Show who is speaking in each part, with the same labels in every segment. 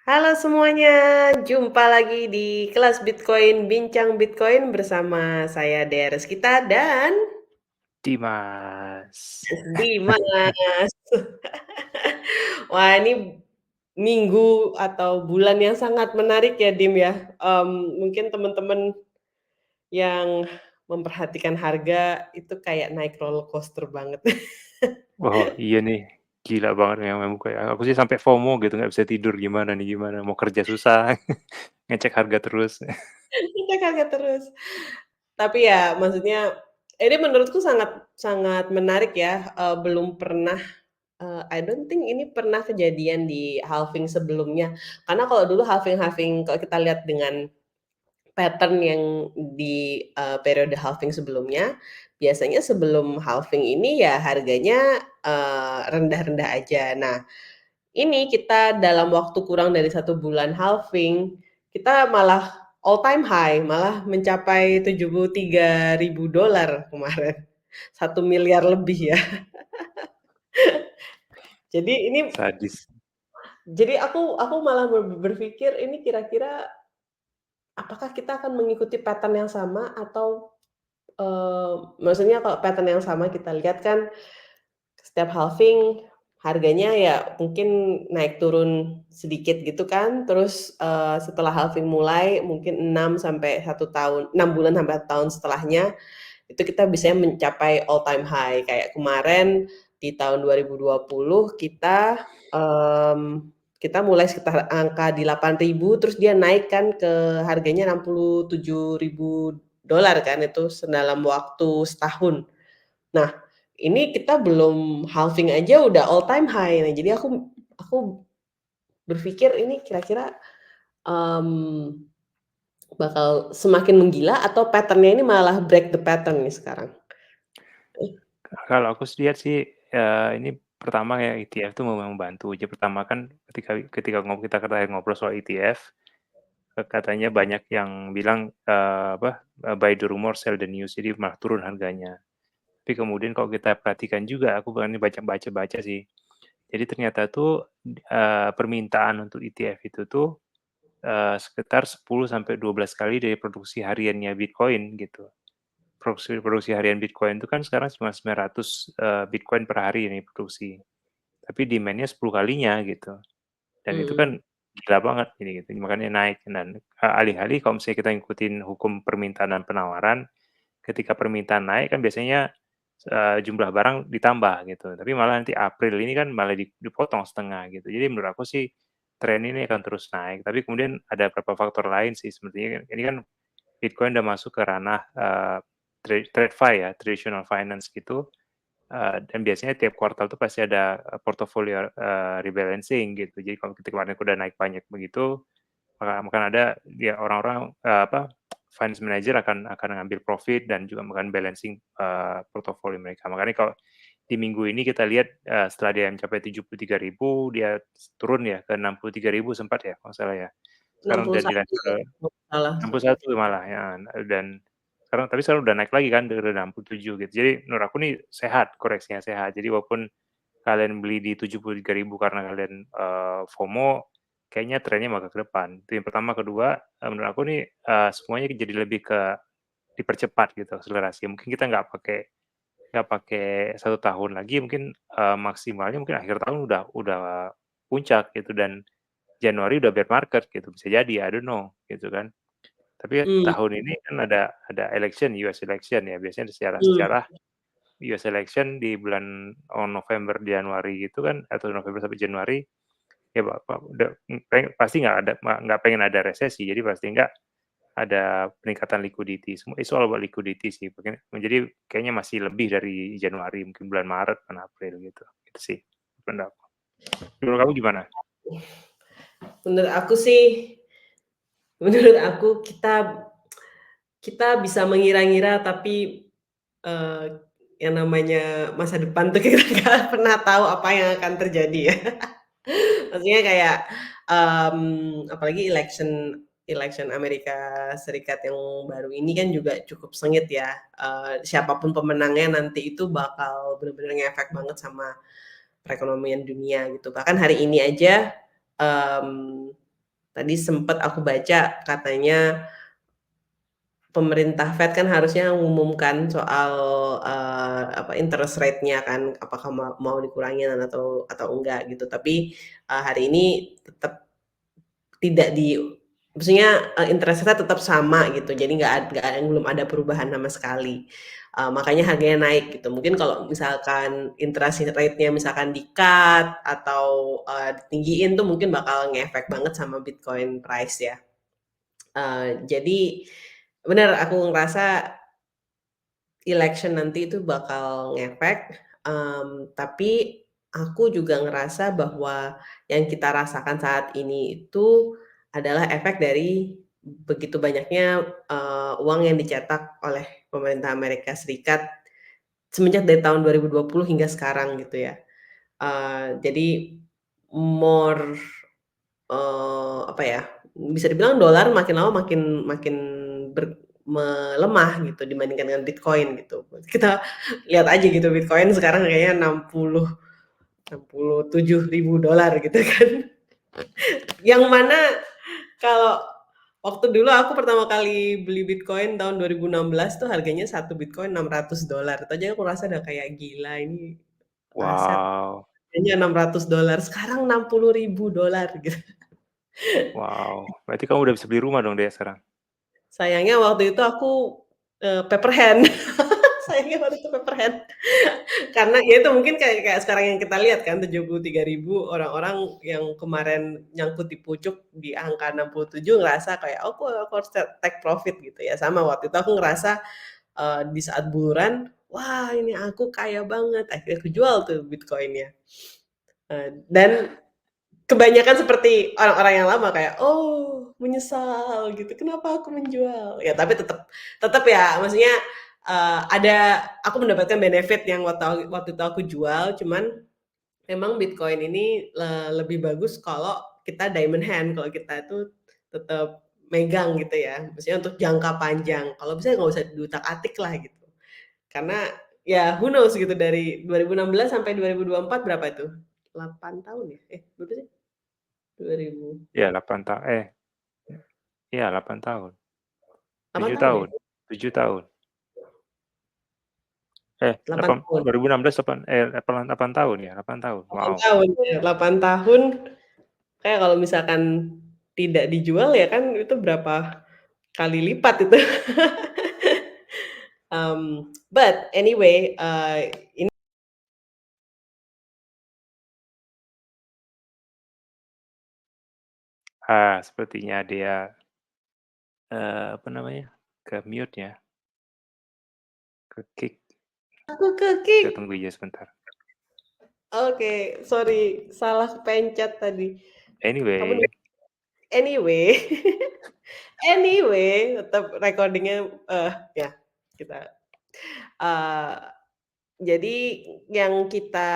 Speaker 1: Halo semuanya, jumpa lagi di kelas Bitcoin, Bincang Bitcoin bersama saya Deres kita dan
Speaker 2: Dimas.
Speaker 1: Dimas. Wah ini minggu atau bulan yang sangat menarik ya Dim ya. Mungkin teman-teman yang memperhatikan harga itu kayak naik roller coaster banget.
Speaker 2: Oh, iya nih, gila banget memang kayak aku sih sampai FOMO gitu, nggak bisa tidur, gimana nih, gimana, mau kerja susah, ngecek harga terus.
Speaker 1: Kita kaget terus. Tapi ya maksudnya ini menurutku sangat sangat menarik ya, belum pernah I don't think ini pernah kejadian di halving sebelumnya. Karena kalau dulu halving-halving kalau kita lihat dengan pattern yang di, periode halving sebelumnya, biasanya sebelum halving ini ya harganya, rendah-rendah aja. Nah, ini kita dalam waktu kurang dari 1 bulan halving, kita malah all time high, malah mencapai $73.000 kemarin. 1 miliar lebih ya. Jadi ini
Speaker 2: Sadis.
Speaker 1: Jadi aku malah berpikir ini kira-kira apakah kita akan mengikuti pattern yang sama atau, maksudnya kalau pattern yang sama kita lihat kan setiap halving harganya ya mungkin naik turun sedikit gitu kan, terus, setelah halving mulai mungkin 6 bulan sampai 1 tahun setelahnya itu kita bisa mencapai all time high. Kayak kemarin di tahun 2020 kita mulai sekitar angka di 8.000 terus dia naik kan ke harganya $67.000 kan itu dalam waktu setahun. Nah, ini kita belum halving aja udah all time high. Nah, jadi aku berpikir ini kira-kira, mmm, bakal semakin menggila atau pattern-nya ini malah break the pattern nih sekarang?
Speaker 2: Kalau aku lihat sih, ini pertama ya ETF tuh memang membantu. Jadi pertama kan ketika ketika kita terakhir ngobrol soal ETF, katanya banyak yang bilang, buy the rumor, sell the news, jadi malah turun harganya. Tapi kemudian kalau kita perhatikan juga, aku berani baca-baca sih, jadi ternyata tuh, permintaan untuk ETF itu tuh, sekitar 10 sampai 12 kali dari produksi hariannya Bitcoin gitu. Produksi produksi harian Bitcoin itu kan sekarang cuma 900, Bitcoin per hari ini produksi, tapi demand-nya 10 kalinya gitu, dan itu
Speaker 1: Mmm,
Speaker 2: kan gila banget ini gitu, makanya naik dan, alih-alih kalau misalnya kita ngikutin hukum permintaan dan penawaran, ketika permintaan naik kan biasanya, jumlah barang ditambah gitu, tapi malah nanti April ini kan malah dipotong setengah gitu. Jadi menurut aku sih, tren ini akan terus naik, tapi kemudian ada beberapa faktor lain sih sepertinya ini kan Bitcoin udah masuk ke ranah, TradFi ya, traditional finance gitu, dan biasanya tiap kuartal tuh pasti ada, portofolio, rebalancing gitu. Jadi kalau ketika kemarin udah naik banyak begitu, akan ada ya orang-orang, finance manager akan ngambil profit dan juga akan balancing, portofolio mereka. Makanya kalau di minggu ini kita lihat, setelah dia mencapai 73.000 dia turun ya ke 63.000 sempat ya kalau nggak salah ya. Sekarang udah di
Speaker 1: 61
Speaker 2: level
Speaker 1: ya, kalau nggak salah.
Speaker 2: 61 malah ya, dan sekarang udah naik lagi kan dari 67 gitu. Jadi menurut aku nih sehat, koreksinya sehat. Jadi walaupun kalian beli di 73.000 karena kalian, FOMO, kayaknya trennya malah ke depan. Itu yang pertama. Kedua, menurut aku nih, semuanya jadi lebih ke dipercepat gitu akselerasi. Mungkin kita nggak pakai 1 tahun lagi mungkin, maksimalnya mungkin akhir tahun udah puncak gitu dan Januari udah bear market gitu, bisa jadi, I don't know gitu kan. Tapi
Speaker 1: Mmm,
Speaker 2: tahun ini kan ada election, US election ya, biasanya secara
Speaker 1: mmm,
Speaker 2: sejarah US election di bulan, November, Januari gitu kan, atau November sampai Januari, ya udah pasti nggak pengen ada resesi, jadi pasti nggak ada peningkatan liquidity, semua it's all about liquidity sih, jadi kayaknya masih lebih dari Januari, mungkin bulan Maret, bulan April gitu, itu sih pendapat. Menurut kamu gimana?
Speaker 1: menurut aku sih menurut aku kita kita bisa mengira-ngira tapi, eee, yang namanya masa depan tuh kita nggak pernah tahu apa yang akan terjadi ya. Maksudnya kayak, apalagi election election Amerika Serikat yang baru ini kan juga cukup sengit ya, siapa pemenangnya nanti itu bakal bener-bener ngefek banget sama perekonomian dunia gitu. Bahkan hari ini aja, mmm Tadi sempet aku baca katanya pemerintah Fed kan harusnya mengumumkan soal, interest rate-nya kan, apakah mau dikurangin atau enggak gitu. Tapi, hari ini tetap tidak maksudnya, interest rate tetap sama gitu, jadi belum ada perubahan sama sekali. Makanya harganya naik gitu. Mungkin kalau misalkan interest rate-nya misalkan di-cut atau, ditinggiin tuh mungkin bakal ngefek banget sama Bitcoin price ya. Jadi bener aku ngerasa election nanti itu bakal ngefek, tapi aku juga ngerasa bahwa yang kita rasakan saat ini itu adalah efek dari begitu banyaknya, uang yang dicetak oleh pemerintah Amerika Serikat semenjak dari tahun 2020 hingga sekarang gitu ya. Jadi more, apa ya, bisa dibilang dolar makin lama makin makin melemah gitu dibandingkan dengan Bitcoin gitu. Kita lihat aja gitu Bitcoin sekarang kayaknya 67.000 dolar gitu kan. Yang mana kalau waktu dulu aku pertama kali beli Bitcoin tahun 2016 tuh harganya satu Bitcoin $600. Itu aja aku rasa udah kayak gila ini aset
Speaker 2: Wow,
Speaker 1: harganya $600, sekarang $60.000 gitu.
Speaker 2: wow, berarti kamu udah bisa beli rumah dong Dea sekarang?
Speaker 1: Sayangnya waktu itu aku, paper hand. Sayangnya waktu itu paper hand. Karena ya itu mungkin kayak kayak sekarang yang kita lihat kan 73.000 orang-orang yang kemarin nyangkut di pucuk di angka 67 ngerasa kayak, "Oh, aku harus take profit," gitu ya. Sama waktu itu aku ngerasa, di saat buluran, "Wah, ini aku kaya banget." Akhirnya aku jual tuh Bitcoin-nya. Dan kebanyakan seperti orang-orang yang lama kayak, "Oh, menyesal," gitu, "kenapa aku menjual?" Ya tapi tetep tetep ya, maksudnya, aku mendapatkan benefit yang waktu waktu itu aku jual, cuman memang Bitcoin ini lebih bagus kalau kita diamond hand, kalau kita tuh tetep megang gitu ya, maksudnya untuk jangka panjang, kalau bisa nggak usah diutak-atik lah gitu. Karena ya who knows gitu dari 2016 sampai 2024 berapa itu? 8 tahun ya? Berapa sih? 2000
Speaker 2: Iya 8 iya 8 tahun,
Speaker 1: 8
Speaker 2: 7
Speaker 1: tahun ya?
Speaker 2: tahun, 7 tahun.
Speaker 1: 8 tahun
Speaker 2: 2016 8 tahun ya? 8 tahun,
Speaker 1: 8
Speaker 2: wow.
Speaker 1: tahun ya, 8 tahun, kayak kalau misalkan tidak dijual ya kan itu berapa kali lipat itu. But anyway, ini
Speaker 2: Sepertinya dia, apa namanya, ke-mute ya, ke-kick.
Speaker 1: aku
Speaker 2: Kita
Speaker 1: ke-kick.
Speaker 2: tunggu aja sebentar.
Speaker 1: Oke, sorry, salah pencet tadi. Kamu
Speaker 2: Anyway,
Speaker 1: anyway, anyway, tetap recording-nya, ya kita, eee, jadi yang kita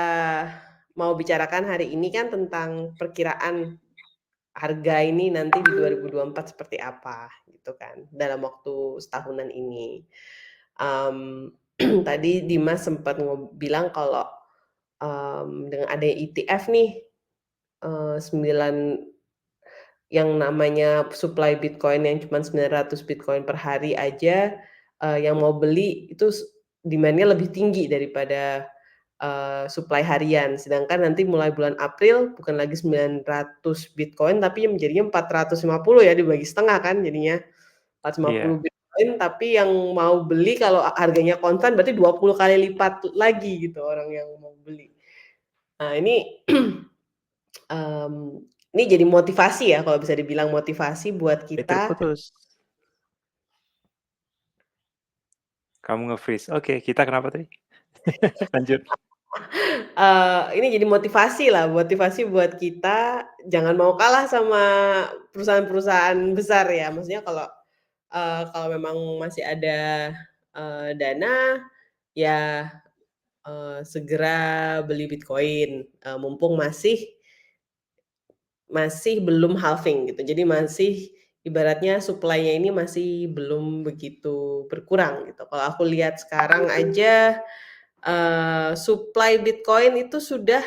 Speaker 1: mau bicarakan hari ini kan tentang perkiraan harga ini nanti di 2024 seperti apa gitu kan, dalam waktu setahunan ini. Mmm, tadi Dimas sempat bilang kalau, dengan adanya ETF nih, 9 yang namanya supply Bitcoin yang cuma 900 Bitcoin per hari aja, yang mau beli itu demand-nya lebih tinggi daripada, supply harian. Sedangkan nanti mulai bulan April bukan lagi 900 Bitcoin tapi menjadinya 450 ya, dibagi setengah kan jadinya. 450
Speaker 2: iya,
Speaker 1: Bitcoin tapi yang mau beli kalau harganya konstan berarti 20 kali lipat lagi gitu orang yang mau beli. Nah ini, ini jadi motivasi ya kalau bisa dibilang motivasi buat kita,
Speaker 2: terputus. Kamu nge-freeze. Oke, kita kenapa tadi? Lanjut.
Speaker 1: ini jadi motivasi buat kita jangan mau kalah sama perusahaan-perusahaan besar ya. Maksudnya kalau, kalau memang masih ada, dana, ya, segera beli Bitcoin, mumpung masih belum halving gitu. Jadi masih ibaratnya supply-nya ini masih belum begitu berkurang gitu. Kalau aku lihat sekarang aja, supply Bitcoin itu sudah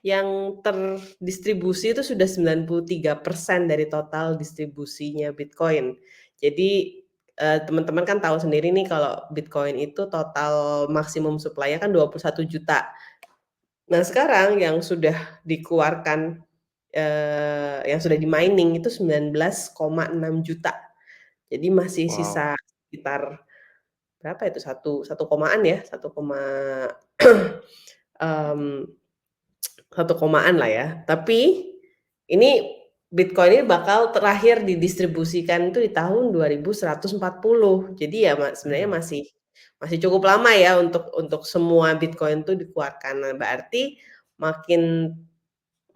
Speaker 1: yang terdistribusi itu sudah 93% dari total distribusinya Bitcoin. Jadi, teman-teman kan tahu sendiri nih kalau Bitcoin itu total maksimum supply-nya kan 21 juta. Nah sekarang yang sudah dikeluarkan, yang sudah di-mining itu 19,6 juta. Jadi masih
Speaker 2: Wow.
Speaker 1: sisa sekitar berapa itu, satu komaan ya, 1 komaan lah ya. Tapi ini Bitcoin ini bakal terakhir didistribusikan itu di tahun 2140. Jadi ya sebenarnya
Speaker 2: Mhm.
Speaker 1: masih masih cukup lama ya untuk semua Bitcoin itu dikeluarkan. Nah, berarti makin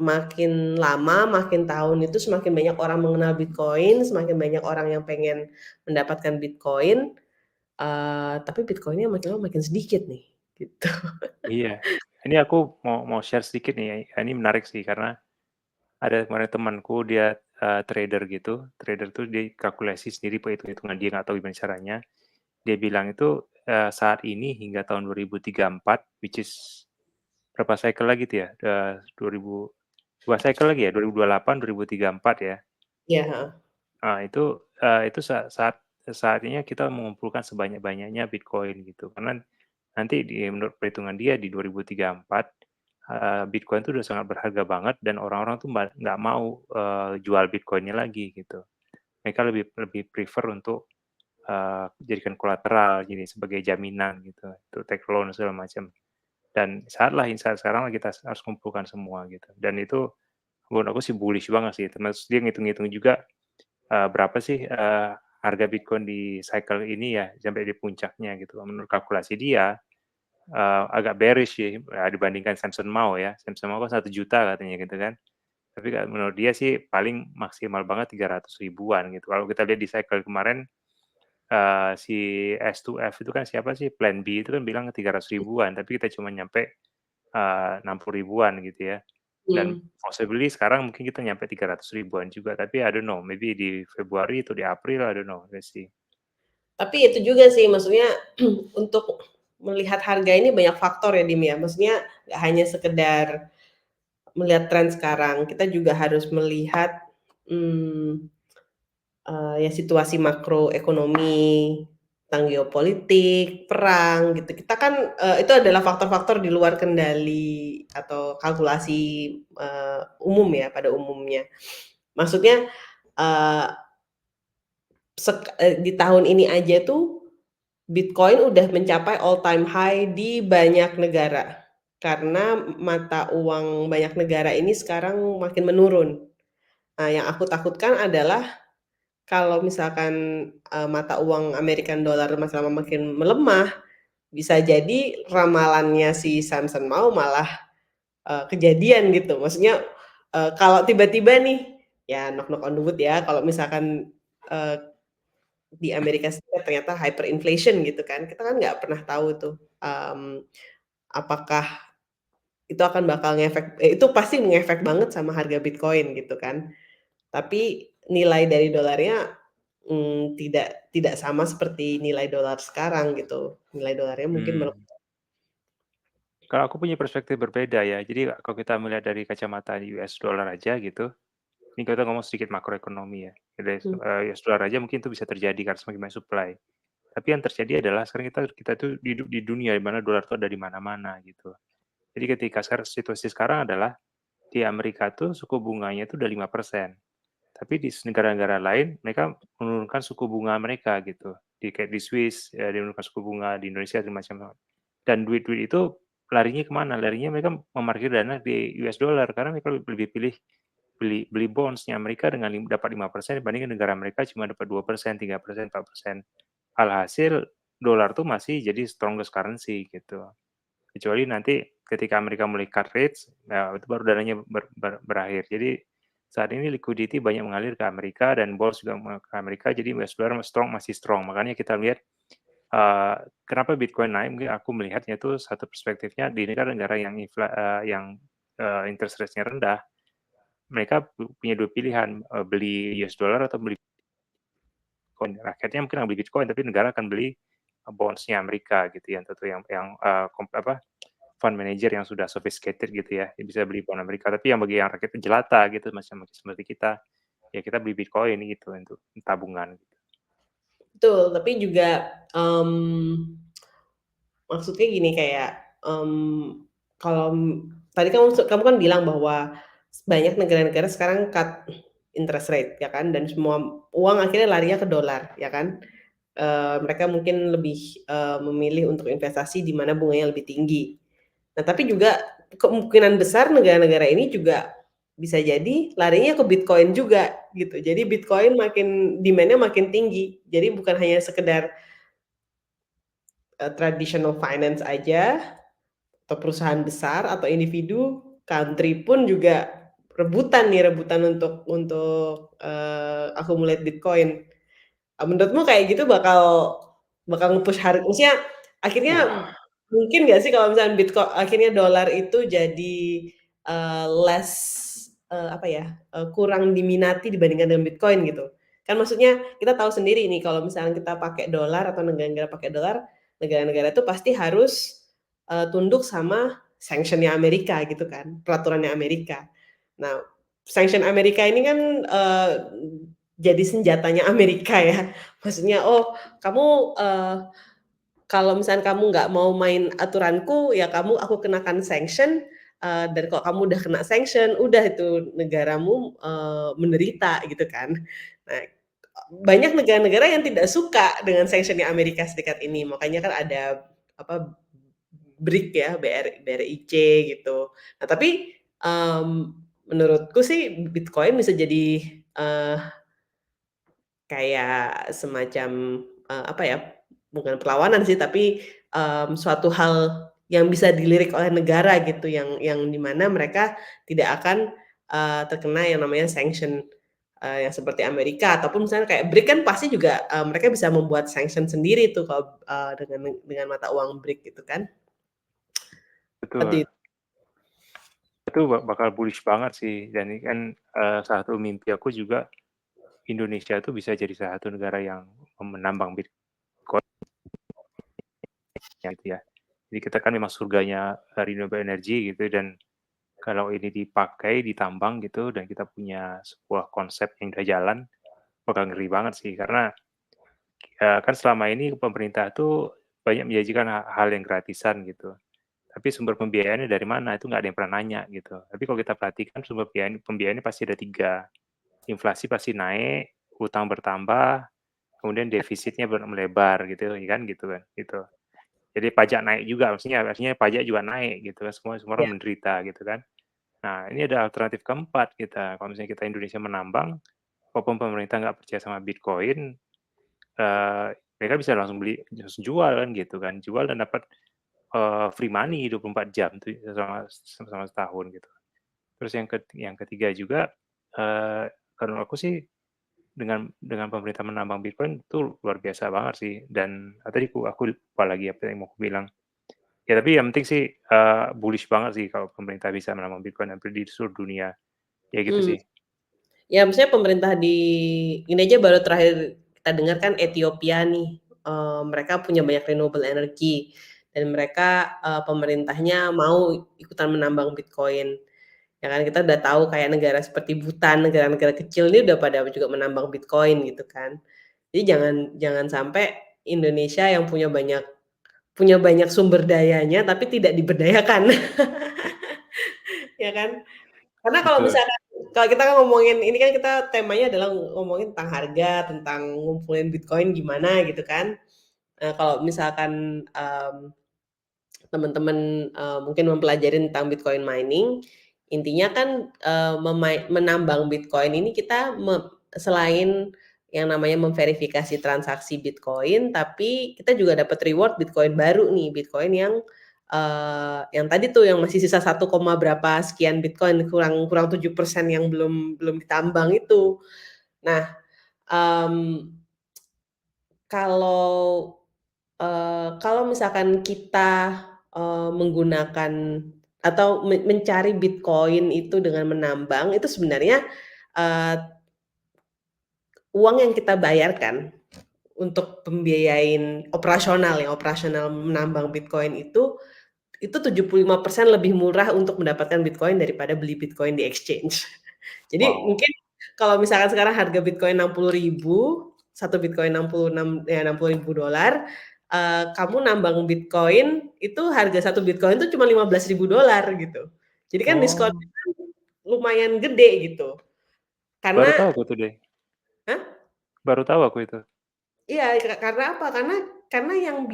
Speaker 1: makin lama, makin tahun itu semakin banyak orang mengenal Bitcoin, semakin banyak orang yang pengen mendapatkan Bitcoin, tapi Bitcoin-nya makin lama makin sedikit nih, gitu.
Speaker 2: Iya. Ini aku mau mau share sedikit nih, ini menarik sih karena ada kemarin temanku dia, trader gitu, trader tuh dia kalkulasi sendiri hitung-hitungan dia nggak tahu gimana caranya. Dia bilang itu, saat ini hingga tahun 2034, which is berapa cycle lagi tuh ya, 2 cycle lagi ya, 2028, 2034 ya.
Speaker 1: Iya, heeh.
Speaker 2: Itu saatnya kita mengumpulkan sebanyak-banyaknya Bitcoin gitu. Karena nanti menurut perhitungan dia di 2034, Bitcoin itu udah sangat berharga banget dan orang-orang tuh nggak mau, jual Bitcoin-nya lagi gitu. Mereka lebih lebih prefer untuk, jadikan kolateral, jadi sebagai jaminan gitu, untuk take loan segala macam. Dan saat sekarang lah kita harus kumpulkan semua gitu. Dan itu menurut aku sih bullish banget sih, termasuk dia ngitung-ngitung juga, berapa sih, harga Bitcoin di cycle ini ya, sampai di puncaknya gitu. Menurut kalkulasi dia, agak bearish sih, dibandingkan Samson Mao ya. Samson Mao kan 1 juta katanya gitu kan. Tapi menurut dia sih paling maksimal banget 300 ribuan gitu. Kalau kita lihat di cycle kemarin, si S2F itu kan siapa sih, Plan B itu kan bilang 300 ribuan, tapi kita cuma nyampe, 60 ribuan gitu ya. Dan
Speaker 1: Mhm.
Speaker 2: possibly sekarang mungkin kita nyampe 300 ribuan juga, tapi I don't know, maybe di Februari atau di April, I don't know, let's see.
Speaker 1: Tapi itu juga sih maksudnya untuk melihat harga ini banyak faktor ya, Dim, ya. Maksudnya nggak hanya sekedar melihat tren sekarang, kita juga harus melihat, mmm, ya situasi makroekonomi, tentang geopolitik, perang gitu. Kita kan, itu adalah faktor-faktor di luar kendali atau kalkulasi, umum ya, pada umumnya. Maksudnya, eee, di tahun ini aja tuh Bitcoin udah mencapai all time high di banyak negara, karena mata uang banyak negara ini sekarang makin menurun. Nah, yang aku takutkan adalah kalau misalkan, mata uang American dollar makin melemah, bisa jadi ramalannya si Samson Mau malah, kejadian gitu. Maksudnya, kalau tiba-tiba nih, ya knock knock on the wood ya, kalau misalkan, eee, di Amerika Serikat ternyata hyperinflation gitu kan, kita kan nggak pernah tahu tuh, apakah itu akan bakal itu pasti ngefek banget sama harga Bitcoin gitu kan. Tapi nilai dari dolarnya, tidak tidak sama seperti nilai dolar sekarang gitu. Nilai dolarnya mungkin
Speaker 2: Hmm. Kalau aku punya perspektif berbeda ya. Jadi kalau kita melihat dari kacamata US dollar aja gitu, ini kita ngomong sedikit makroekonomi ya. Dari
Speaker 1: mmm,
Speaker 2: US dollar aja mungkin itu bisa terjadi karena semakin banyak supply. Tapi yang terjadi adalah sekarang kita tuh hidup di dunia di mana dolar itu ada di mana-mana gitu. Jadi ketika sekarang situasi sekarang adalah di Amerika tuh suku bunganya itu udah 5%. Tapi di negara-negara lain mereka menurunkan suku bunga mereka gitu. Kayak di Swiss ya, dia menurunkan suku bunga, di Indonesia dan macam-macam. Dan duit-duit itu larinya kemana? Larinya mereka memarkir dana di US dollar karena mereka lebih pilih beli beli bonds-nya Amerika dengan dapat 5% dibandingkan negara mereka cuma dapat 2%, 3%, 4%. Alhasil dolar tuh masih jadi strongest currency gitu. Kecuali nanti ketika Amerika mulai cut rates, nah itu baru dananya berakhir. Jadi saat ini liquidity banyak mengalir ke Amerika dan bonds juga ke Amerika, jadi US dollar masih strong. Makanya kita lihat, kenapa Bitcoin naik, mungkin aku melihatnya itu satu perspektifnya di negara-negara yang, interest rate-nya rendah, mereka punya 2 pilihan, beli US dollar atau beli Bitcoin. Rakyatnya mungkin nggak beli Bitcoin, tapi negara akan beli, bonds-nya Amerika gitu yang tentu yang, fund manager yang sudah sophisticated gitu ya, yang bisa beli bond Amerika. Tapi yang bagi yang rakyat jelata gitu, macam seperti kita, ya kita beli Bitcoin gitu untuk tabungan.
Speaker 1: Betul, tapi juga, maksudnya gini kayak, kalau tadi kamu kan bilang bahwa banyak negara-negara sekarang cut interest rate ya kan, dan semua uang akhirnya larinya ke dolar ya kan. Mereka mungkin lebih, memilih untuk investasi di mana bunganya lebih tinggi. Nah, tapi juga kemungkinan besar negara-negara ini juga bisa jadi larinya ke Bitcoin juga gitu. Jadi Bitcoin makin demand-nya makin tinggi. Jadi bukan hanya sekedar, traditional finance aja atau perusahaan besar atau individu, country pun juga rebutan untuk, accumulate Bitcoin. Menurutmu kayak gitu bakal bakal nge-push maksudnya akhirnya
Speaker 2: Wah,
Speaker 1: mungkin nggak sih kalau misalnya akhirnya dolar itu jadi, less, apa ya, kurang diminati dibandingkan dengan Bitcoin gitu? Kan maksudnya kita tahu sendiri nih kalau misalnya kita pakai dolar atau negara-negara pakai dolar, negara-negara itu pasti harus, tunduk sama sanction-nya Amerika gitu kan, peraturannya Amerika. Nah, sanction Amerika ini kan, jadi senjatanya Amerika ya. Maksudnya, "Oh, kamu, kalau misalnya kamu nggak mau main aturanku, ya aku kenakan sanction, dan kalau kamu udah kena sanction, udah itu negaramu, menderita," gitu kan. Nah, banyak negara-negara yang tidak suka dengan sanction-nya Amerika Serikat ini, makanya kan ada, apa, BRIC ya, BRIC gitu. Nah, tapi, menurutku sih Bitcoin bisa jadi, eee kayak semacam, apa ya, bukan perlawanan sih, tapi, suatu hal yang bisa dilirik oleh negara gitu, yang di mana mereka tidak akan, terkena yang namanya sanction, yang seperti Amerika ataupun misalnya kayak BRIC kan pasti juga, mereka bisa membuat sanction sendiri tuh kalau, dengan mata uang BRIC gitu kan.
Speaker 2: betul.
Speaker 1: Seperti
Speaker 2: Itu bakal bullish banget sih, dan ini kan, salah satu mimpi aku juga Indonesia tuh bisa jadi salah satu negara yang menambang Bitcoin gitu ya. Jadi kita kan memang surganya, renewable energy gitu, dan kalau ini dipakai, ditambang gitu, dan kita punya sebuah konsep yang udah jalan, bakal ngeri banget sih. Karena, kan selama ini pemerintah tuh banyak menjanjikan hal yang gratisan gitu. Tapi sumber pembiayaannya dari mana, itu nggak ada yang pernah nanya gitu. Tapi kalau kita perhatikan sumber pembiayaannya pasti ada 3, inflasi pasti naik, hutang bertambah, kemudian defisitnya melebar gitu ya kan, gitu kan, gitu. Jadi pajak naik juga, artinya pajak juga naik gitu kan, semua semua
Speaker 1: ya,
Speaker 2: orang menderita gitu kan. Nah, ini ada alternatif keempat kita, kalau misalnya kita Indonesia menambang, walaupun pemerintah nggak percaya sama Bitcoin, eee, mereka bisa langsung beli, langsung jual kan gitu kan, jual dan dapat, free money 24 jam tuh selama setahun gitu. Terus yang ketiga juga, kalau aku sih dengan pemerintah menambang Bitcoin itu luar biasa banget sih, dan tadi aku lupa lagi apa yang mau aku bilang. Ya tapi yang penting sih, bullish banget sih kalau pemerintah bisa menambang Bitcoin hampir di seluruh dunia, ya gitu
Speaker 1: mmm.
Speaker 2: sih.
Speaker 1: Ya, maksudnya pemerintah di ini aja baru terakhir kita dengar kan Ethiopia nih, mereka punya banyak renewable energy dan mereka, pemerintahnya mau ikutan menambang Bitcoin. Ya kan kita udah tahu kayak negara seperti Bhutan, negara-negara kecil ini udah pada juga menambang Bitcoin gitu kan. Jadi jangan jangan sampai Indonesia yang punya banyak sumber dayanya tapi tidak diberdayakan, ya kan? Karena kalau
Speaker 2: Betul.
Speaker 1: misalkan kalau kita kan ngomongin ini kan kita temanya adalah ngomongin tentang harga, tentang ngumpulin Bitcoin gimana gitu kan. Kalau misalkan, teman-teman, mungkin mempelajari tentang Bitcoin mining, intinya kan, menambang Bitcoin ini kita selain yang namanya memverifikasi transaksi Bitcoin, tapi kita juga dapat reward Bitcoin baru nih, Bitcoin yang tadi tuh yang masih sisa 1, berapa sekian Bitcoin, kurang kurang 7% yang belum belum ditambang itu. Nah, mmm, kalau kalau misalkan kita, menggunakan atau mencari Bitcoin itu dengan menambang, itu sebenarnya, eee, uang yang kita bayarkan untuk pembiayain operasional ya, operasional menambang Bitcoin itu 75% lebih murah untuk mendapatkan Bitcoin daripada beli Bitcoin di exchange. Jadi
Speaker 2: Wow.
Speaker 1: mungkin kalau misalkan sekarang harga Bitcoin 60.000, satu Bitcoin 66 ya, $60.000, kamu nambang Bitcoin itu harga satu Bitcoin itu cuma $15.000 gitu. Jadi kan diskonnya
Speaker 2: Oh,
Speaker 1: kan lumayan gede gitu.
Speaker 2: baru
Speaker 1: Karena
Speaker 2: tahu aku tuh deh.
Speaker 1: hah?
Speaker 2: Baru tahu aku itu.
Speaker 1: Iya, karena apa? Karena yang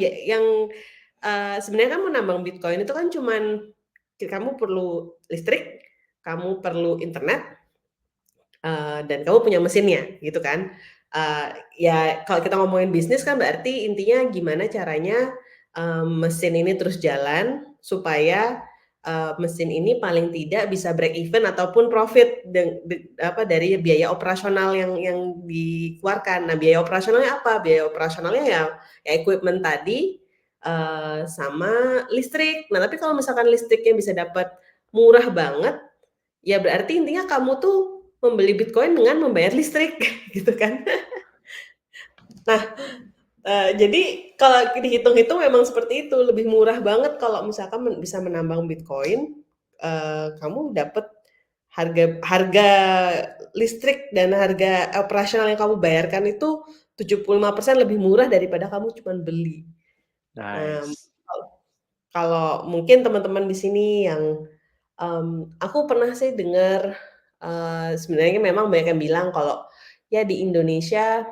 Speaker 1: sebenarnya kan menambang Bitcoin itu kan cuman kamu perlu listrik, kamu perlu internet, dan kamu punya mesinnya gitu kan. Eee, Ya kalau kita ngomongin bisnis kan berarti intinya gimana caranya, mesin ini terus jalan supaya, mesin ini paling tidak bisa break even ataupun profit dari biaya operasional yang dikeluarkan. Nah, biaya operasionalnya apa? Biaya operasionalnya ya equipment tadi, sama listrik. Nah, tapi kalau misalkan listriknya bisa dapat murah banget, ya berarti intinya kamu tuh membeli Bitcoin dengan membayar listrik gitu kan. Nah, jadi kalau dihitung-hitung memang seperti itu, lebih murah banget kalau misalkan bisa menambang Bitcoin, kamu dapat harga harga listrik dan harga operasional yang kamu bayarkan itu 75% lebih murah daripada kamu cuman beli. Nah,
Speaker 2: Nice.
Speaker 1: kalau mungkin teman-teman di sini yang, aku pernah sih dengar, sebenarnya memang banyak yang bilang kalau, ya di Indonesia,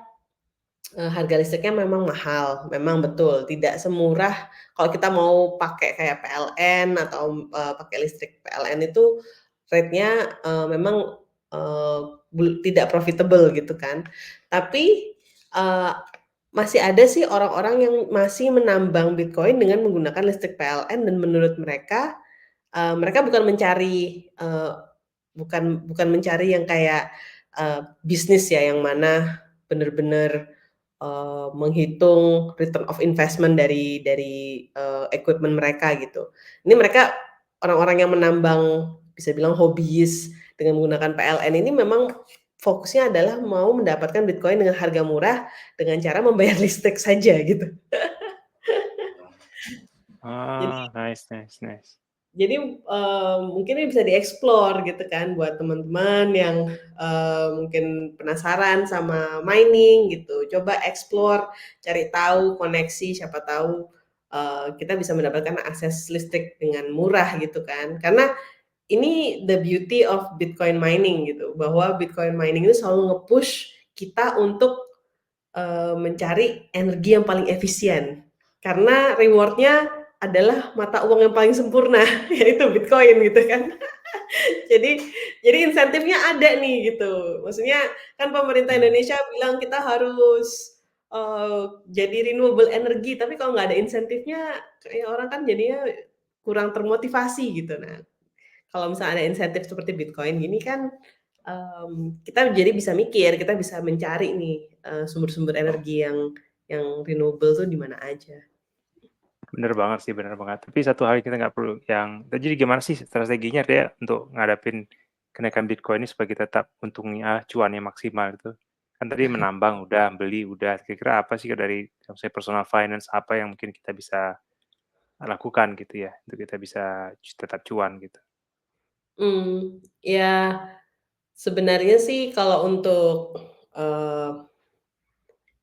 Speaker 1: harga listriknya memang mahal, memang betul, tidak semurah kalau kita mau pakai kayak PLN atau, pakai listrik PLN itu rate-nya, memang, eee, tidak profitable gitu kan. Tapi, eee, masih ada sih orang-orang yang masih menambang Bitcoin dengan menggunakan listrik PLN dan menurut mereka, mereka bukan mencari, bukan mencari yang kayak, bisnis ya, yang mana bener-bener, menghitung return of investment dari equipment mereka gitu. Ini mereka orang-orang yang menambang, bisa bilang hobis dengan menggunakan PLN ini memang fokusnya adalah mau mendapatkan Bitcoin dengan harga murah, dengan cara membayar listrik saja gitu. Jadi
Speaker 2: Ah, nice, nice, nice.
Speaker 1: Jadi, mungkin ini bisa dieksplor gitu kan buat teman-teman yang, mungkin penasaran sama mining gitu. Coba explore, cari tahu koneksi, siapa tahu, kita bisa mendapatkan akses listrik dengan murah gitu kan. Karena ini the beauty of Bitcoin mining gitu, bahwa Bitcoin mining itu selalu nge-push kita untuk, mencari energi yang paling efisien. Karena reward-nya adalah mata uang yang paling sempurna, yaitu Bitcoin gitu kan. Jadi jadi insentifnya ada nih gitu. Maksudnya kan pemerintah
Speaker 2: Hmm.
Speaker 1: Indonesia bilang kita harus, jadi renewable energy, tapi kalau nggak ada insentifnya, kayak orang kan jadinya kurang termotivasi gitu. Nah, kalau misalnya ada insentif seperti Bitcoin gini kan, kita jadi bisa mikir, kita bisa mencari nih, sumber-sumber energi yang renewable tuh di mana aja.
Speaker 2: Bener banget sih, bener banget. Tapi satu hal yang kita nggak perlu yang jadi gimana sih strateginya dia untuk ngadapin kenaikan Bitcoin ini supaya kita tetap untungnya, cuannya maksimal itu? Kan tadi menambang udah, beli udah, kira-kira apa sih dari misalnya personal finance apa yang mungkin kita bisa lakukan gitu ya, untuk kita bisa tetap cuan gitu?
Speaker 1: Ya sebenarnya sih kalau untuk, eee,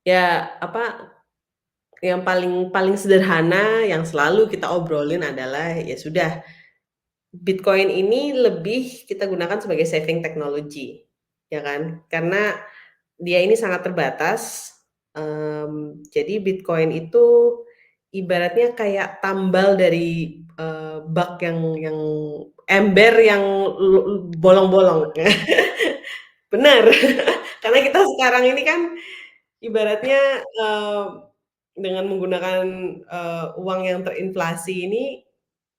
Speaker 1: ya apa, yang paling paling sederhana yang selalu kita obrolin adalah ya sudah, Bitcoin ini lebih kita gunakan sebagai saving technology, ya kan. Karena dia ini sangat terbatas, jadi Bitcoin itu ibaratnya kayak tambal dari, bak yang ember yang bolong-bolong. Benar, karena kita sekarang ini kan ibaratnya, dengan menggunakan, uang yang terinflasi ini,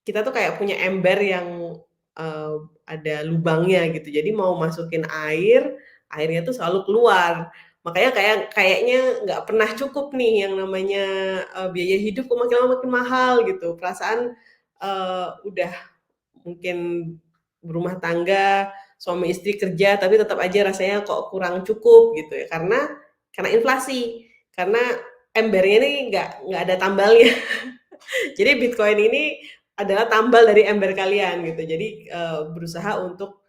Speaker 1: kita tuh kayak punya ember yang, eee, ada lubangnya gitu. Jadi mau masukin air, airnya tuh selalu keluar. Makanya kayaknya nggak pernah cukup nih yang namanya, biaya hidup kok makin lama makin mahal gitu. Perasaan, udah mungkin berumah tangga, suami istri kerja, tapi tetap aja rasanya kok kurang cukup gitu ya, karena inflasi, karena embernya ini nggak ada tambalnya. Jadi Bitcoin ini adalah tambal dari ember kalian gitu. Jadi, berusaha untuk,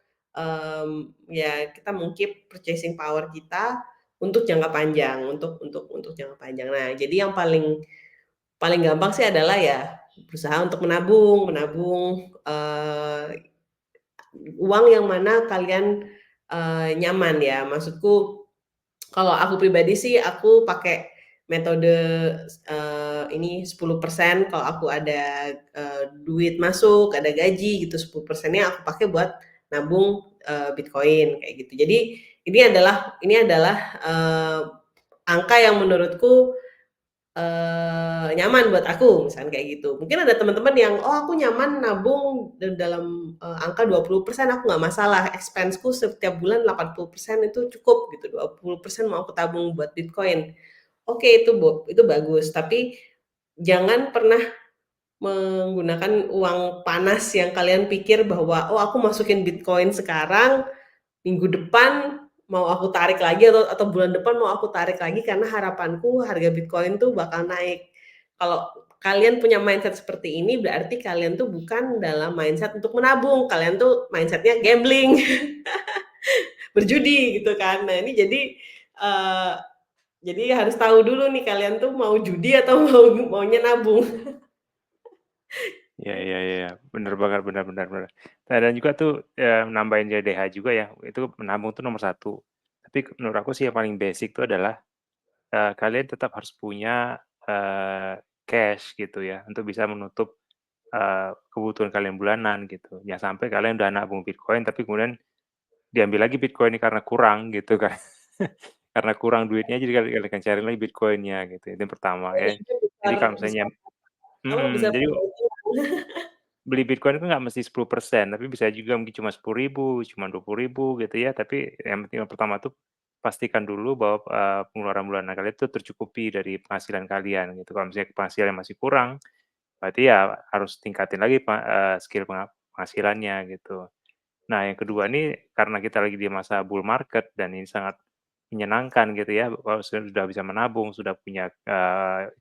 Speaker 1: ya kita meng-keep purchasing power kita untuk jangka panjang, untuk jangka panjang. Nah, jadi yang paling paling gampang sih adalah ya berusaha untuk menabung menabung, uang yang mana kalian, nyaman ya. Maksudku kalau aku pribadi sih aku pakai metode, ini 10% kalau aku ada, duit masuk, ada gaji gitu, 10%-nya aku pakai buat nabung, Bitcoin kayak gitu. Jadi ini adalah, angka yang menurutku, nyaman buat aku misalkan kayak gitu. Mungkin ada teman-teman yang, "Oh aku nyaman nabung dalam, angka 20% aku nggak masalah, expense-ku setiap bulan 80% itu cukup gitu, 20% mau aku tabung buat Bitcoin." Oke itu bagus, tapi jangan pernah menggunakan uang panas yang kalian pikir bahwa, "Oh aku masukin Bitcoin sekarang, minggu depan mau aku tarik lagi atau bulan depan mau aku tarik lagi karena harapanku harga Bitcoin tuh bakal naik." Kalau kalian punya mindset seperti ini berarti kalian tuh bukan dalam mindset untuk menabung, kalian tuh mindset-nya gambling, berjudi gitu kan. Nah ini eee, jadi harus tahu dulu nih kalian tuh mau judi atau maunya nabung.
Speaker 2: Iya iya iya, bener banget, bener bener bener. Nah, dan juga tuh, nambahin JDH juga ya, itu menabung tuh nomor satu. Tapi menurut aku sih yang paling basic itu adalah, kalian tetap harus punya, cash gitu ya, untuk bisa menutup, kebutuhan kalian bulanan gitu. Jangan sampai kalian udah nabung Bitcoin, tapi kemudian diambil lagi Bitcoin-nya karena kurang gitu kan. Karena kurang duitnya jadi kalian cari lagi Bitcoin-nya gitu, itu yang pertama ya.
Speaker 1: Jadinya
Speaker 2: Jadi
Speaker 1: besar
Speaker 2: kalau
Speaker 1: besar
Speaker 2: misalnya
Speaker 1: kamu bisa
Speaker 2: jadi
Speaker 1: perbandingan.
Speaker 2: beli Bitcoin itu nggak mesti 10%, tapi bisa juga mungkin cuma 10.000, cuma 20.000 gitu ya. Tapi yang penting yang pertama tuh pastikan dulu bahwa, pengeluaran bulanan kalian itu tercukupi dari penghasilan kalian gitu. Kalau misalnya penghasilan masih kurang, berarti ya harus tingkatin lagi skill penghasilannya gitu. Nah yang kedua nih, karena kita lagi di masa bull market dan ini sangat menyenangkan gitu ya, kalau sudah bisa menabung, sudah punya,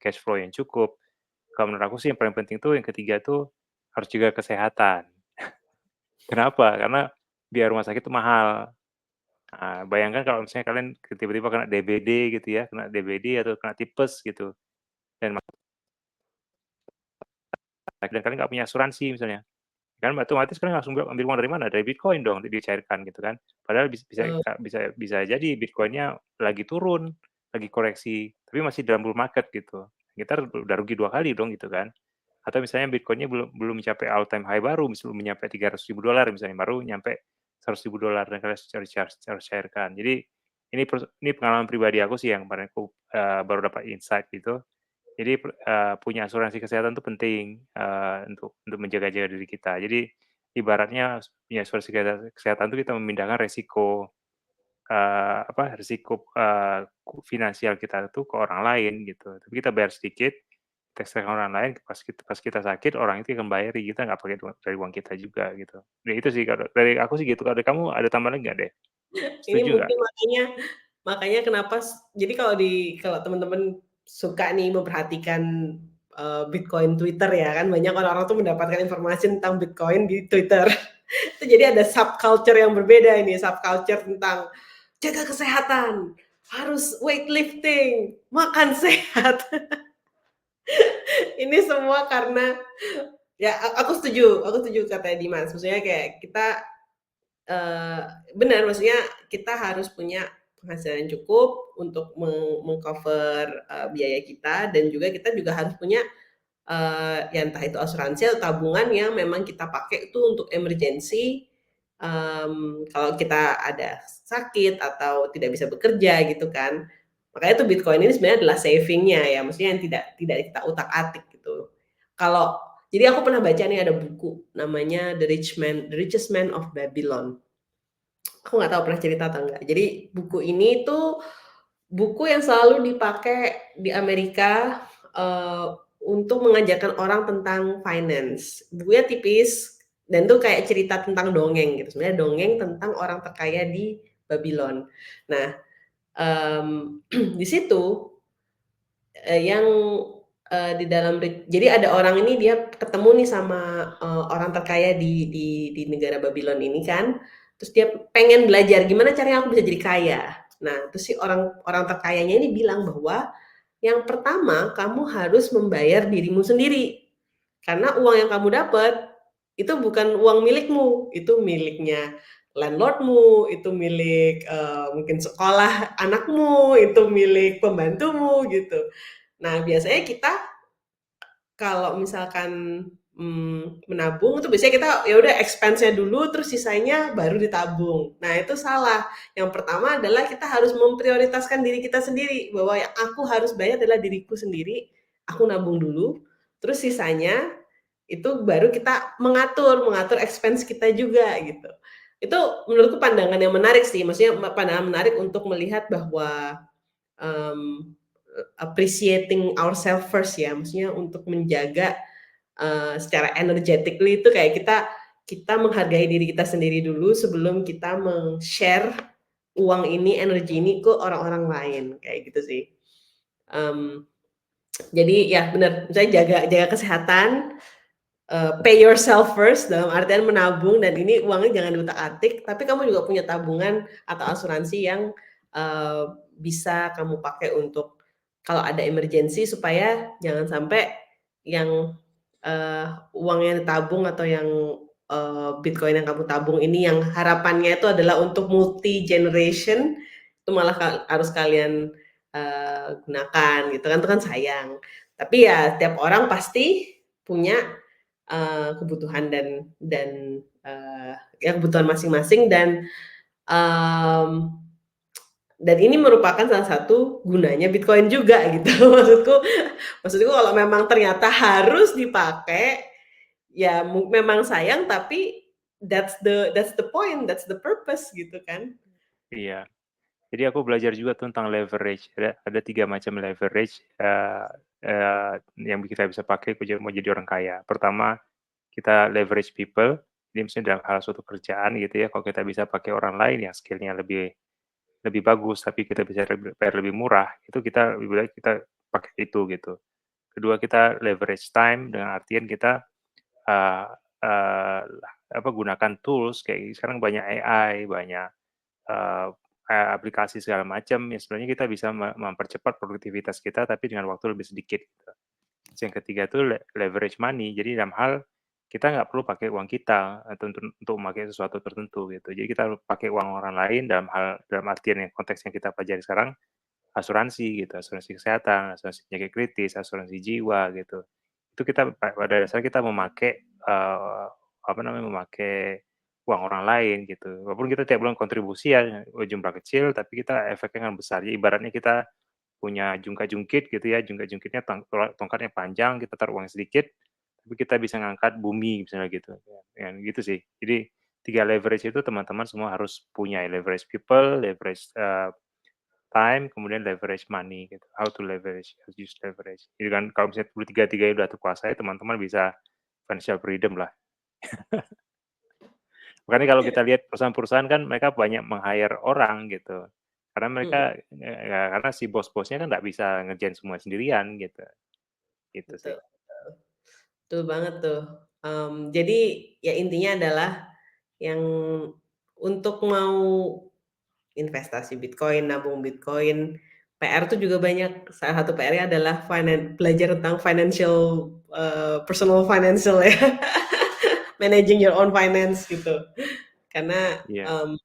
Speaker 2: cash flow yang cukup. Kalau menurut aku sih yang paling penting tuh yang ketiga tuh harus jaga kesehatan. Kenapa? Karena biaya rumah sakit itu mahal. Bayangkan kalau misalnya kalian tiba-tiba kena DBD gitu ya, kena DBD atau kena tipes gitu, dan dan kalian nggak punya asuransi misalnya, kan otomatis kalian langsung ambil uang dari mana? Dari Bitcoin dong dicairkan gitu kan. Padahal
Speaker 1: Eee,
Speaker 2: bisa jadi Bitcoin-nya lagi turun, lagi koreksi, tapi masih dalam bull market gitu. Kita udah rugi 2 kali dong gitu kan. Atau misalnya Bitcoin-nya belum belum mencapai all time high baru, belum mencapai $300.000 misalnya, baru nyampe $100.000 dan kalian harus cairkan. Jadi ini pengalaman pribadi aku sih yang kemarin aku, baru dapat insight gitu. Jadi punya asuransi kesehatan itu penting, untuk menjaga-jaga diri kita. Jadi ibaratnya punya asuransi kesehatan itu kita memindahkan resiko, resiko, finansial kita itu ke orang lain gitu. Tapi kita bayar sedikit, kita serahkan orang lain, pas kita sakit, orang itu yang bayari, kita nggak pakai dari uang kita juga gitu. Ya itu sih kalau dari aku sih gitu, kalau dari kamu ada tambahan lagi nggak deh?
Speaker 1: ini
Speaker 2: Setuju nggak?
Speaker 1: mungkin makanya makanya kenapa jadi kalau teman-teman suka nih memperhatikan, Bitcoin Twitter ya kan banyak orang-orang tuh mendapatkan informasi tentang Bitcoin di Twitter. Itu jadi ada subculture yang berbeda ini, subculture tentang jaga kesehatan, harus weightlifting, makan sehat. Ini semua karena ya aku setuju katanya Dimas, maksudnya kayak kita, eee, benar maksudnya kita harus punya penghasilan yang cukup untuk meng-cover, biaya kita dan juga kita juga harus punya, ya entah itu asuransi atau tabungan yang memang kita pakai itu untuk emergency, kalau kita ada sakit atau tidak bisa bekerja gitu kan. Makanya tuh Bitcoin ini sebenarnya adalah saving-nya ya, maksudnya yang tidak tidak kita utak-atik gitu. Kalau jadi aku pernah baca nih ada buku namanya The Richest Man of Babylon. Aku nggak tahu pernah cerita atau enggak. Jadi buku ini tuh buku yang selalu dipakai di Amerika, untuk mengajarkan orang tentang finance. Bukunya tipis dan tuh kayak cerita tentang dongeng gitu, sebenarnya dongeng tentang orang terkaya di Babylon. Nah, di situ, yang Di dalam jadi ada orang ini dia ketemu nih sama, orang terkaya di negara Babylon ini kan, terus dia pengen belajar gimana caranya aku bisa jadi kaya. Nah, terus si orang orang terkayanya ini bilang bahwa, "Yang pertama kamu harus membayar dirimu sendiri, karena uang yang kamu dapat, itu bukan uang milikmu, itu miliknya landlord-mu, itu milik, mungkin sekolah anakmu, itu milik pembantumu," gitu. Nah, biasanya kita kalau misalkan, menabung itu biasanya kita ya udah expense-nya dulu terus sisanya baru ditabung. Nah itu salah, yang pertama adalah kita harus memprioritaskan diri kita sendiri, bahwa yang aku harus bayar adalah diriku sendiri, aku nabung dulu, terus sisanya itu baru kita mengatur mengatur expense kita juga gitu. Itu menurutku pandangan yang menarik sih, maksudnya pandangan menarik untuk melihat bahwa appreciating ourselves first ya, maksudnya untuk menjaga secara energetically itu kayak kita kita menghargai diri kita sendiri dulu sebelum kita share uang ini, energi ini ke orang-orang lain kayak gitu sih. Um, jadi ya benar, misalnya jaga jaga kesehatan, pay yourself first dalam artian menabung dan ini uangnya jangan diutak-atik, tapi kamu juga punya tabungan atau asuransi yang, eee, bisa kamu pakai untuk kalau ada emergency supaya jangan sampai yang, uang yang ditabung atau yang, Bitcoin yang kamu tabung ini yang harapannya itu adalah untuk multi generation, itu malah harus kalian, gunakan gitu kan, itu kan sayang. Tapi ya tiap orang pasti punya kebutuhan dan ya kebutuhan masing-masing mmm, dan ini merupakan salah satu gunanya Bitcoin juga gitu. Maksudku kalau memang ternyata harus dipakai, ya memang sayang tapi that's the point, that's the purpose gitu kan.
Speaker 2: Iya. Jadi aku belajar juga tentang leverage, ada 3 macam leverage, yang kita bisa pakai mau jadi orang kaya. Pertama, kita leverage people, jadi misalnya dalam hal suatu kerjaan gitu ya, kalau kita bisa pakai orang lain yang skill-nya lebih lebih bagus, tapi kita bisa bayar lebih murah, itu kita lebih baik kita pakai itu gitu. Kedua, kita leverage time dengan artian kita, eee eee, gunakan tools kayak sekarang banyak AI, banyak eee aplikasi segala macam yang sebenarnya kita bisa mempercepat produktivitas kita tapi dengan waktu lebih sedikit gitu. Terus yang ketiga tuh leverage money, jadi dalam hal kita nggak perlu pakai uang kita untuk memakai sesuatu tertentu gitu. Jadi kita pakai uang orang lain dalam artian yang konteks yang kita pelajari sekarang, asuransi gitu, asuransi kesehatan, asuransi penyakit kritis, asuransi jiwa gitu. Itu kita pada dasarnya kita memakai, memakai uang orang lain gitu. Walaupun kita tiap bulan kontribusi ya, jumlah kecil, tapi kita efeknya kan besar. Jadi ibaratnya kita punya jungkat-jungkit gitu ya, jungkat-jungkitnya tongkatnya panjang, kita taruh uang sedikit, tapi kita bisa ngangkat bumi misalnya gitu, ya gitu sih. Jadi 3 leverage itu teman-teman semua harus punya, leverage people, leverage, time, kemudian leverage money gitu, how to leverage, how to use leverage. Jadi kan kalau misalnya tiga-tiganya udah terkuasai, teman-teman bisa financial freedom lah. Makanya kalau kita lihat perusahaan-perusahaan kan mereka banyak meng-hire orang gitu, karena mereka
Speaker 1: Mhm,
Speaker 2: karena si bos-bosnya kan nggak bisa ngerjain semua sendirian gitu, gitu sih.
Speaker 1: betul. Betul banget tuh. Jadi ya intinya adalah yang untuk mau investasi Bitcoin, nabung Bitcoin, PR tuh juga banyak. Salah satu PR-nya adalah belajar tentang financial, personal financial ya, managing your own finance gitu. Karena,
Speaker 2: Iya,
Speaker 1: mmm,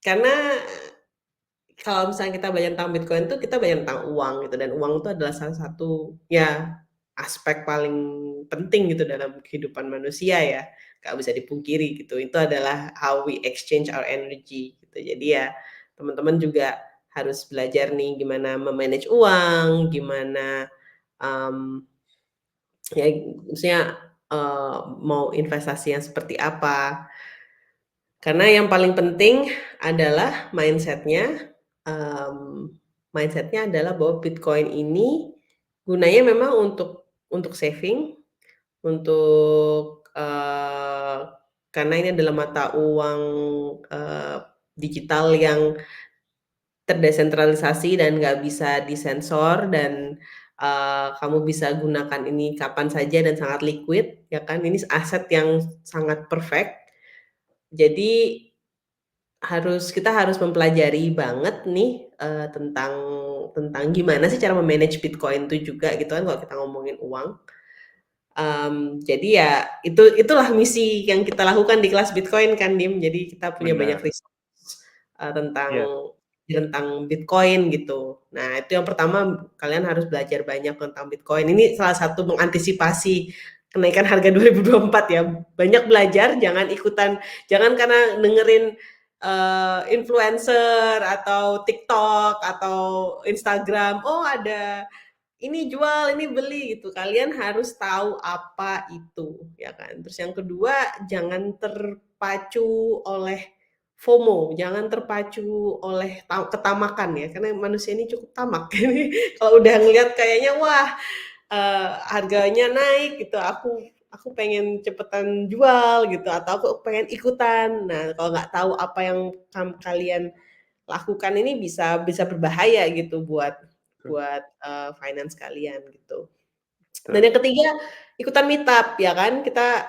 Speaker 1: karena kalau misalnya kita belajar tentang Bitcoin tuh kita belajar tentang uang gitu dan uang itu adalah salah satu ya aspek paling penting gitu dalam kehidupan manusia ya, nggak bisa dipungkiri gitu. Itu adalah how we exchange our energy gitu. Jadi ya teman-teman juga harus belajar nih gimana me-manage uang, gimana, mmm, ya maksudnya, mau investasi yang seperti apa. Karena yang paling penting adalah mindset-nya adalah bahwa Bitcoin ini gunanya memang untuk saving, untuk, karena ini adalah mata uang, eee, digital yang terdesentralisasi dan nggak bisa disensor dan, kamu bisa gunakan ini kapan saja dan sangat liquid, ya kan, ini aset yang sangat perfect. Jadi kita harus mempelajari banget nih, tentang gimana sih cara me-manage Bitcoin itu juga gitu kan kalau kita ngomongin uang. Jadi ya itulah misi yang kita lakukan di kelas Bitcoin kan, Dim. Jadi kita punya banyak
Speaker 2: benar.
Speaker 1: resource, tentang
Speaker 2: Iya,
Speaker 1: Bitcoin gitu. Nah, itu yang pertama kalian harus belajar banyak tentang Bitcoin. Ini salah satu mengantisipasi kenaikan harga 2024 ya. Banyak belajar, jangan karena dengerin, influencer atau TikTok atau Instagram, "Oh ada ini jual, ini beli," gitu. Kalian harus tahu apa itu, ya kan. Terus yang kedua, jangan terpacu oleh FOMO, jangan terpacu oleh ketamakan ya, karena manusia ini cukup tamak. Jadi kalau udah ngelihat kayaknya, wah, harganya naik gitu, aku pengen cepetan jual gitu, atau aku pengen ikutan. Nah, kalau nggak tahu apa yang kalian lakukan ini bisa bisa berbahaya gitu buat
Speaker 2: betul,
Speaker 1: buat, finance kalian gitu. Dan
Speaker 2: betul.
Speaker 1: yang ketiga, ikutan meetup ya kan, kita,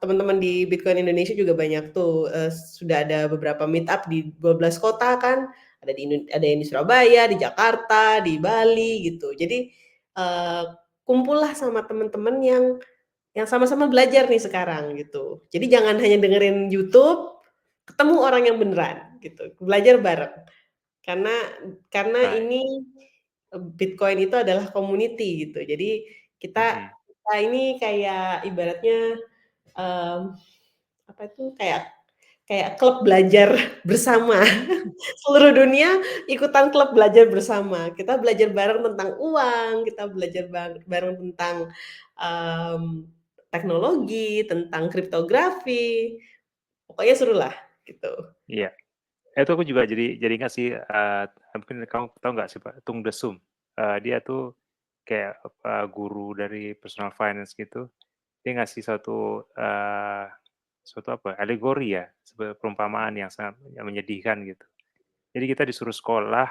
Speaker 1: teman-teman di Bitcoin Indonesia juga banyak tuh, sudah ada beberapa meetup di 12 kota kan, ada yang di Surabaya, di Jakarta, di Bali gitu. Jadi, eee, kumpullah sama teman-teman yang sama-sama belajar nih sekarang gitu. Jadi jangan hanya dengerin YouTube, ketemu orang yang beneran gitu, belajar bareng. Karena karena
Speaker 2: Baik.
Speaker 1: ini, Bitcoin itu adalah community gitu. Jadi kita
Speaker 2: Mhm.
Speaker 1: kita ini kayak ibaratnya, mmm, apa itu, kayak kayak klub belajar bersama. Seluruh dunia ikutan klub belajar bersama. Kita belajar bareng tentang uang, kita belajar bareng tentang, mmm, teknologi, tentang kriptografi, pokoknya serulah gitu.
Speaker 2: Iya. Itu aku juga jadi ingat sih, mungkin kamu tahu nggak sih, Pak, Tung Desum? Dia tuh kayak, guru dari personal finance gitu. Dia ngasih suatu apa, alegori ya, perumpamaan yang sangat yang menyedihkan gitu. Jadi kita disuruh sekolah,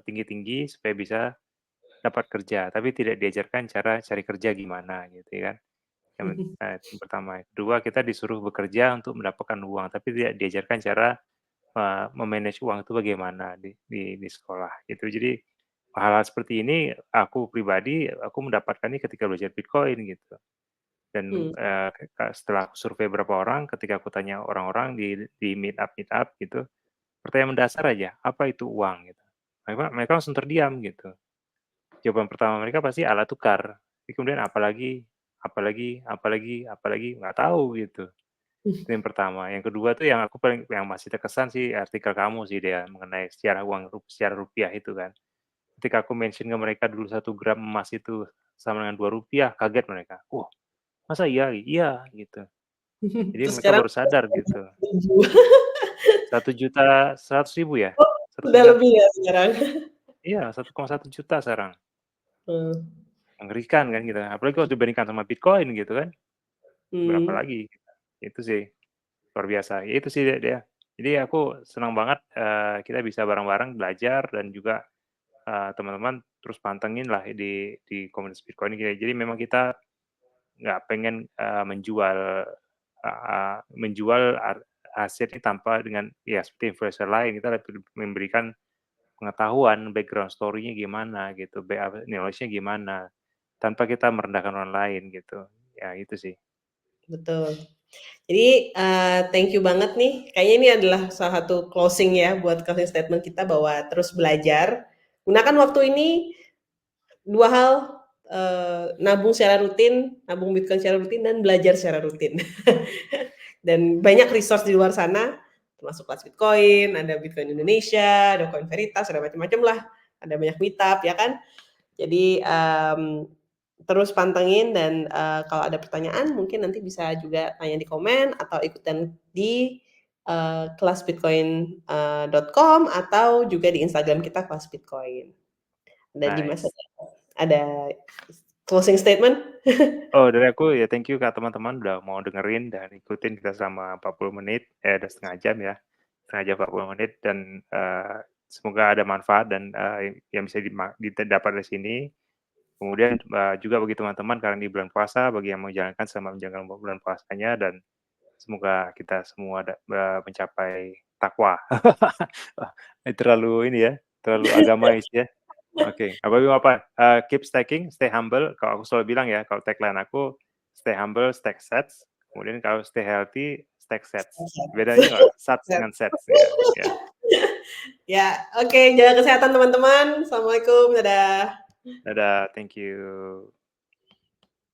Speaker 2: tinggi-tinggi supaya bisa dapat kerja, tapi tidak diajarkan cara cari kerja gimana gitu ya kan. Yang pertama. Yang kedua, kita disuruh bekerja untuk mendapatkan uang, tapi tidak diajarkan cara, me-manage uang itu bagaimana di sekolah gitu. Jadi hal-hal seperti ini aku pribadi, aku mendapatkannya ketika belajar Bitcoin gitu. Dan,
Speaker 1: Mmm,
Speaker 2: setelah aku survei beberapa orang, ketika aku tanya orang-orang di meet up gitu, pertanyaan mendasar aja, "Apa itu uang?" Gitu. Mereka mereka langsung terdiam gitu. Jawaban pertama mereka pasti alat tukar. Tapi kemudian apalagi apalagi apalagi apalagi, nggak tahu gitu. Itu yang pertama. Yang kedua tuh yang masih terkesan sih artikel kamu sih dia mengenai secara rupiah itu kan. Ketika aku mention ke mereka dulu 1 gram emas itu sama dengan Rp2, kaget mereka. "Wah, masa iya?" "Iya," gitu. Jadi
Speaker 1: terus
Speaker 2: mereka
Speaker 1: sekarang
Speaker 2: baru sadar gitu. 1.100.000 ya?
Speaker 1: oh,
Speaker 2: Satu
Speaker 1: udah
Speaker 2: juta
Speaker 1: lebih ya sekarang?
Speaker 2: iya, 1,1 juta sekarang.
Speaker 1: Mmm,
Speaker 2: Mengerikan kan gitu, apalagi kalau dibandingkan sama Bitcoin gitu kan, berapa
Speaker 1: mmm,
Speaker 2: lagi, itu sih luar biasa. Ya itu sih dia dia. Jadi aku senang banget, kita bisa bareng-bareng belajar dan juga, teman-teman terus pantengin lah di komunitas Bitcoin ini. Jadi memang kita nggak pengen, menjual aset ini tanpa dengan ya seperti influencer lain, kita lebih memberikan pengetahuan, background story-nya gimana gitu, knowledge-nya gimana, tanpa kita merendahkan orang lain gitu. Ya itu sih.
Speaker 1: betul. Jadi, thank you banget nih, kayaknya ini adalah salah satu closing ya buat closing statement kita bahwa terus belajar, gunakan waktu ini 2 hal, nabung Bitcoin secara rutin dan belajar secara rutin. Dan banyak resource di luar sana, termasuk kelas Bitcoin, ada Bitcoin Indonesia, ada Coin Veritas, ada macam-macam lah, ada banyak meetup ya kan. Jadi, terus pantengin dan, kalau ada pertanyaan mungkin nanti bisa juga tanya di komen atau ikutan di, kelasbitcoin.com atau juga di Instagram kita kelas Bitcoin. Dan Dimas
Speaker 2: Nice.
Speaker 1: ada closing statement?
Speaker 2: Oh dari aku ya thank you Kak, teman-teman udah mau dengerin dan ikutin kita selama 40 menit, udah setengah jam ya, setengah jam 40 menit dan, semoga ada manfaat dan, yang bisa didapat dari sini. Kemudian, juga bagi teman-teman karena di bulan puasa, bagi yang menjalankan selama menjalankan bulan puasanya dan semoga kita semua mencapai takwa. Terlalu ini ya, terlalu agamais ya. Oke, apa, keep stacking, stay humble, kalau aku selalu bilang ya, kalau tagline aku, "Stay humble, stack sats," kemudian kalau stay healthy, stack sats. Bedanya nggak sats
Speaker 1: Set.
Speaker 2: dengan sats ya, ya.
Speaker 1: Ya, oke, jaga kesehatan teman-teman. Assalamualaikum, dadah.
Speaker 2: Dadah, thank you.